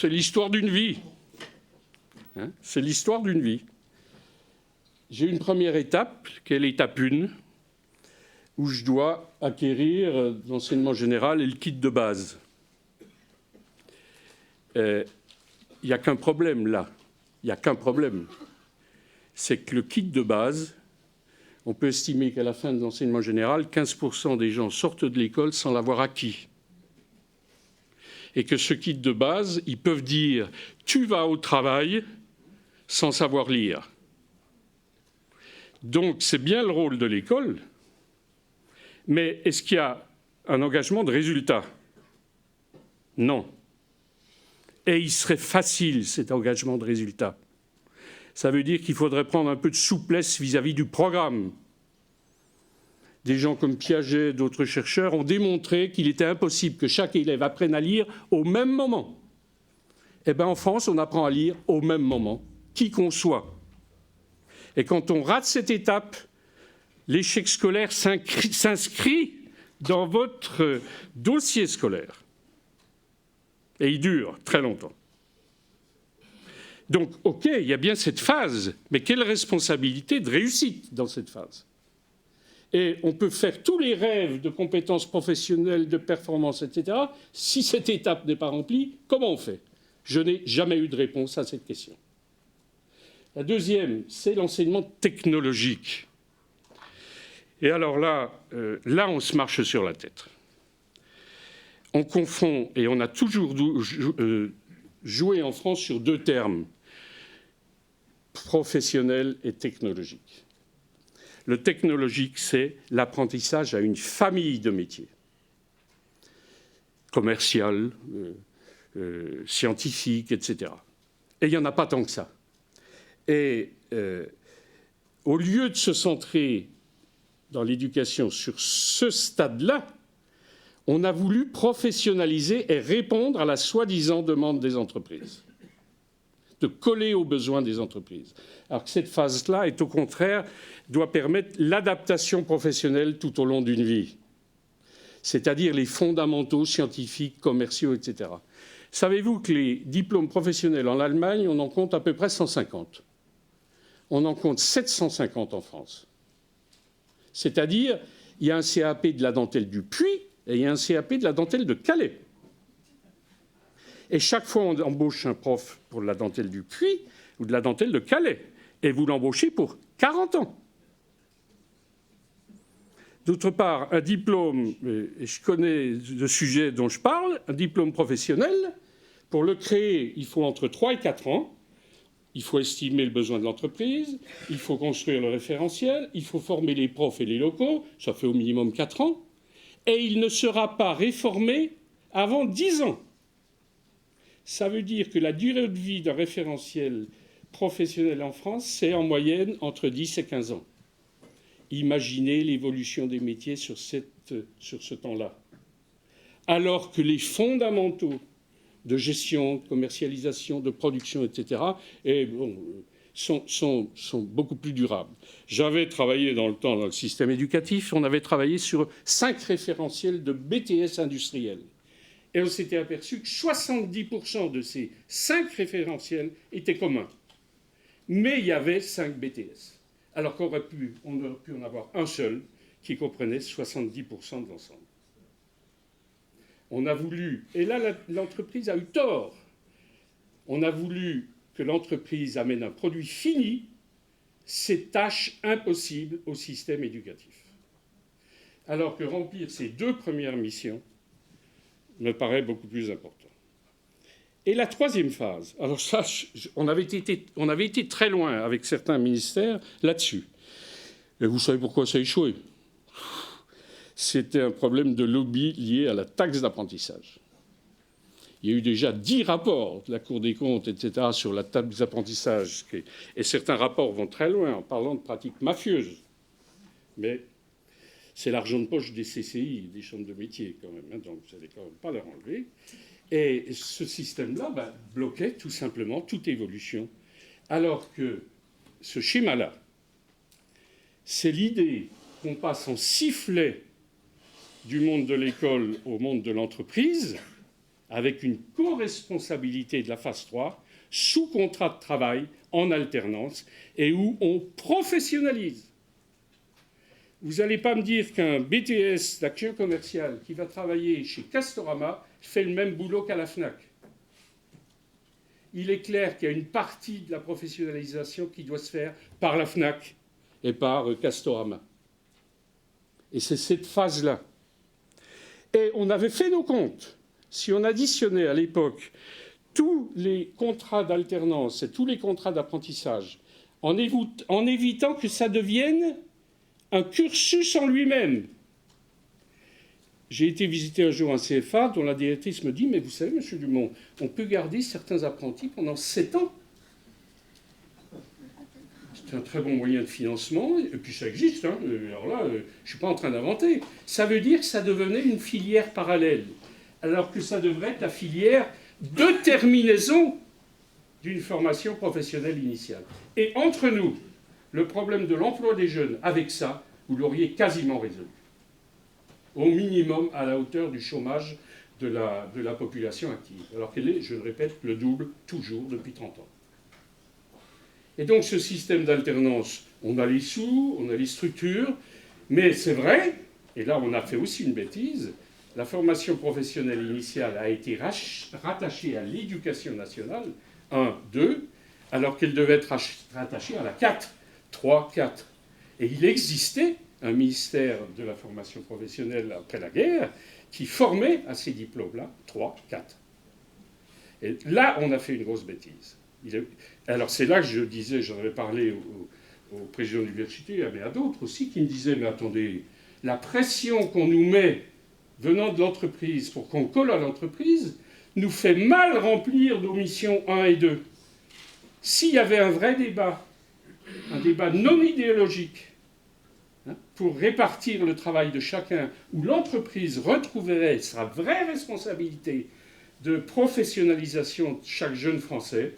C'est l'histoire d'une vie. Hein, c'est l'histoire d'une vie. J'ai une première étape, qui est l'étape 1, où je dois acquérir l'enseignement général et le kit de base. Il n'y a qu'un problème là. Il n'y a qu'un problème. C'est que le kit de base, on peut estimer qu'à la fin de l'enseignement général, 15% des gens sortent de l'école sans l'avoir acquis. Et que ce kit de base, ils peuvent dire « tu vas au travail » sans savoir lire. Donc c'est bien le rôle de l'école, mais est-ce qu'il y a un engagement de résultat? Non. Et il serait facile cet engagement de résultat. Ça veut dire qu'il faudrait prendre un peu de souplesse vis-à-vis du programme. Des gens comme Piaget, d'autres chercheurs ont démontré qu'il était impossible que chaque élève apprenne à lire au même moment. Eh bien, en France, on apprend à lire au même moment, qui qu'on soit. Et quand on rate cette étape, l'échec scolaire s'inscrit dans votre dossier scolaire. Et il dure très longtemps. Donc, OK, il y a bien cette phase, mais quelle responsabilité de réussite dans cette phase? Et on peut faire tous les rêves de compétences professionnelles, de performance, etc. Si cette étape n'est pas remplie, comment on fait? Je n'ai jamais eu de réponse à cette question. La deuxième, c'est l'enseignement technologique. Et alors là, on se marche sur la tête. On confond, et on a toujours joué en France sur deux termes, professionnel et technologique. Le technologique, c'est l'apprentissage à une famille de métiers. Commercial, scientifique, etc. Et il n'y en a pas tant que ça. Et au lieu de se centrer dans l'éducation sur ce stade-là, on a voulu professionnaliser et répondre à la soi-disant demande des entreprises, de coller aux besoins des entreprises. Alors que cette phase-là, est au contraire, doit permettre l'adaptation professionnelle tout au long d'une vie, c'est-à-dire les fondamentaux scientifiques, commerciaux, etc. Savez-vous que les diplômes professionnels en Allemagne, on en compte à peu près 150. On en compte 750 en France. C'est-à-dire, il y a un CAP de la dentelle du Puy et il y a un CAP de la dentelle de Calais. Et chaque fois, on embauche un prof pour la dentelle du Puy ou de la dentelle de Calais. Et vous l'embauchez pour 40 ans. D'autre part, un diplôme, et je connais le sujet dont je parle, un diplôme professionnel, pour le créer, il faut entre 3 et 4 ans. Il faut estimer le besoin de l'entreprise, il faut construire le référentiel, il faut former les profs et les locaux, ça fait au minimum 4 ans, et il ne sera pas réformé avant 10 ans. Ça veut dire que la durée de vie d'un référentiel professionnel en France, c'est en moyenne entre 10 et 15 ans. Imaginez l'évolution des métiers sur ce temps-là. Alors que les fondamentaux de gestion, de commercialisation, de production, etc., sont beaucoup plus durables. J'avais travaillé dans le temps dans le système éducatif, on avait travaillé sur 5 référentiels de BTS industriels. Et on s'était aperçu que 70% de ces 5 référentiels étaient communs. Mais il y avait 5 BTS. Alors qu'on aurait pu en avoir un seul qui comprenait 70% de l'ensemble. On a voulu, et là l'entreprise a eu tort, on a voulu que l'entreprise amène un produit fini, c'est tâche impossible au système éducatif. Alors que remplir ces 2 premières missions me paraît beaucoup plus important. Et la troisième phase, alors ça, on avait été très loin avec certains ministères là-dessus. Et vous savez pourquoi ça a échoué? C'était un problème de lobby lié à la taxe d'apprentissage. Il y a eu déjà 10 rapports de la Cour des comptes, etc., sur la taxe d'apprentissage. Et certains rapports vont très loin en parlant de pratiques mafieuses. Mais C'est l'argent de poche des CCI, des chambres de métier quand même, hein, donc vous n'allez quand même pas leur enlever. Et ce système-là bloquait tout simplement toute évolution. Alors que ce schéma-là, c'est l'idée qu'on passe en sifflet du monde de l'école au monde de l'entreprise, avec une co-responsabilité de la phase 3, sous contrat de travail, en alternance, et où on professionnalise. Vous n'allez pas me dire qu'un BTS d'action commerciale qui va travailler chez Castorama fait le même boulot qu'à la FNAC. Il est clair qu'il y a une partie de la professionnalisation qui doit se faire par la FNAC et par Castorama. Et c'est cette phase-là. Et on avait fait nos comptes. Si on additionnait à l'époque tous les contrats d'alternance et tous les contrats d'apprentissage, en évitant que ça devienne un cursus en lui-même. J'ai été visiter un jour un CFA dont la directrice me dit « Mais vous savez, monsieur Dumont, on peut garder certains apprentis pendant 7 ans. » C'est un très bon moyen de financement, et puis ça existe. Hein. Alors là, je ne suis pas en train d'inventer. Ça veut dire que ça devenait une filière parallèle, alors que ça devrait être la filière de terminaison d'une formation professionnelle initiale. Et entre nous, le problème de l'emploi des jeunes, avec ça, vous l'auriez quasiment résolu. Au minimum à la hauteur du chômage de la population active. Alors qu'elle est, je le répète, le double toujours depuis 30 ans. Et donc ce système d'alternance, on a les sous, on a les structures, mais c'est vrai, et là on a fait aussi une bêtise, la formation professionnelle initiale a été rattachée à l'éducation nationale, 1, 2, alors qu'elle devait être rattachée à la 4. 3, 4. Et il existait un ministère de la formation professionnelle après la guerre qui formait à ces diplômes-là 3, 4. Et là, on a fait une grosse bêtise. Alors c'est là que je disais, j'en avais parlé au président de l'université, mais à d'autres aussi, qui me disaient, mais attendez, la pression qu'on nous met venant de l'entreprise pour qu'on colle à l'entreprise nous fait mal remplir nos missions 1 et 2. S'il y avait un vrai débat, un débat non idéologique, hein, pour répartir le travail de chacun, où l'entreprise retrouverait sa vraie responsabilité de professionnalisation de chaque jeune Français,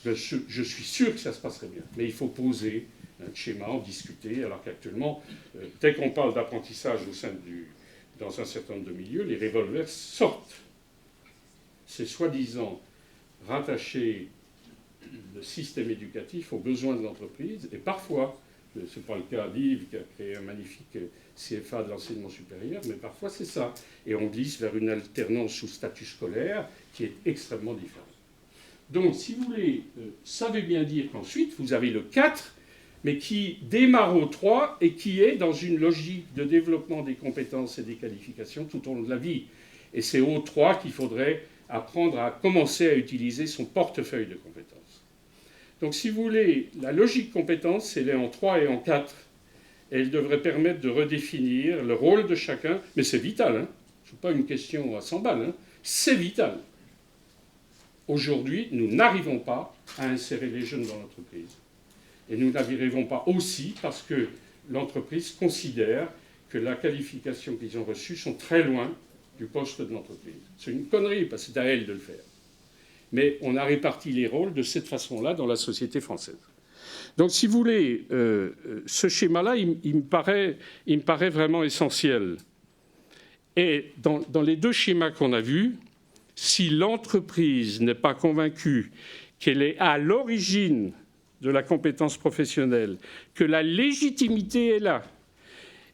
je suis sûr que ça se passerait bien. Mais il faut poser un schéma, en discuter, alors qu'actuellement, dès qu'on parle d'apprentissage dans un certain nombre de milieux, les revolvers sortent. C'est soi-disant rattaché le système éducatif aux besoins de l'entreprise, et parfois, ce n'est pas le cas d'Yves qui a créé un magnifique CFA de l'enseignement supérieur, mais parfois c'est ça. Et on glisse vers une alternance sous statut scolaire qui est extrêmement différente. Donc, si vous voulez, ça veut bien dire qu'ensuite, vous avez le 4, mais qui démarre au 3 et qui est dans une logique de développement des compétences et des qualifications tout au long de la vie. Et c'est au 3 qu'il faudrait apprendre à commencer à utiliser son portefeuille de compétences. Donc, si vous voulez, la logique compétence, elle est en 3 et en 4. Elle devrait permettre de redéfinir le rôle de chacun. Mais c'est vital, hein. Ce n'est pas une question à 100 balles, hein. C'est vital. Aujourd'hui, nous n'arrivons pas à insérer les jeunes dans l'entreprise. Et nous n'arriverons pas aussi parce que l'entreprise considère que la qualification qu'ils ont reçue sont très loin du poste de l'entreprise. C'est une connerie, parce que c'est à elle de le faire. Mais on a réparti les rôles de cette façon-là dans la société française. Donc, si vous voulez, ce schéma-là, il me paraît vraiment essentiel. Et dans les deux schémas qu'on a vus, si l'entreprise n'est pas convaincue qu'elle est à l'origine de la compétence professionnelle, que la légitimité est là,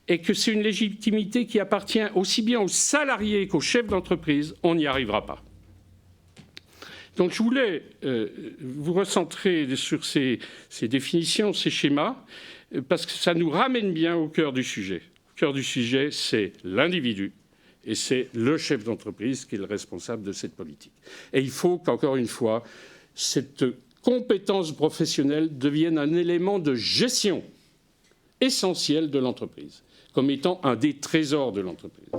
et que c'est une légitimité qui appartient aussi bien aux salariés qu'aux chefs d'entreprise, on n'y arrivera pas. Donc je voulais vous recentrer sur ces définitions, ces schémas, parce que ça nous ramène bien au cœur du sujet. Le cœur du sujet, c'est l'individu, et c'est le chef d'entreprise qui est le responsable de cette politique. Et il faut qu'encore une fois, cette compétence professionnelle devienne un élément de gestion essentiel de l'entreprise, comme étant un des trésors de l'entreprise.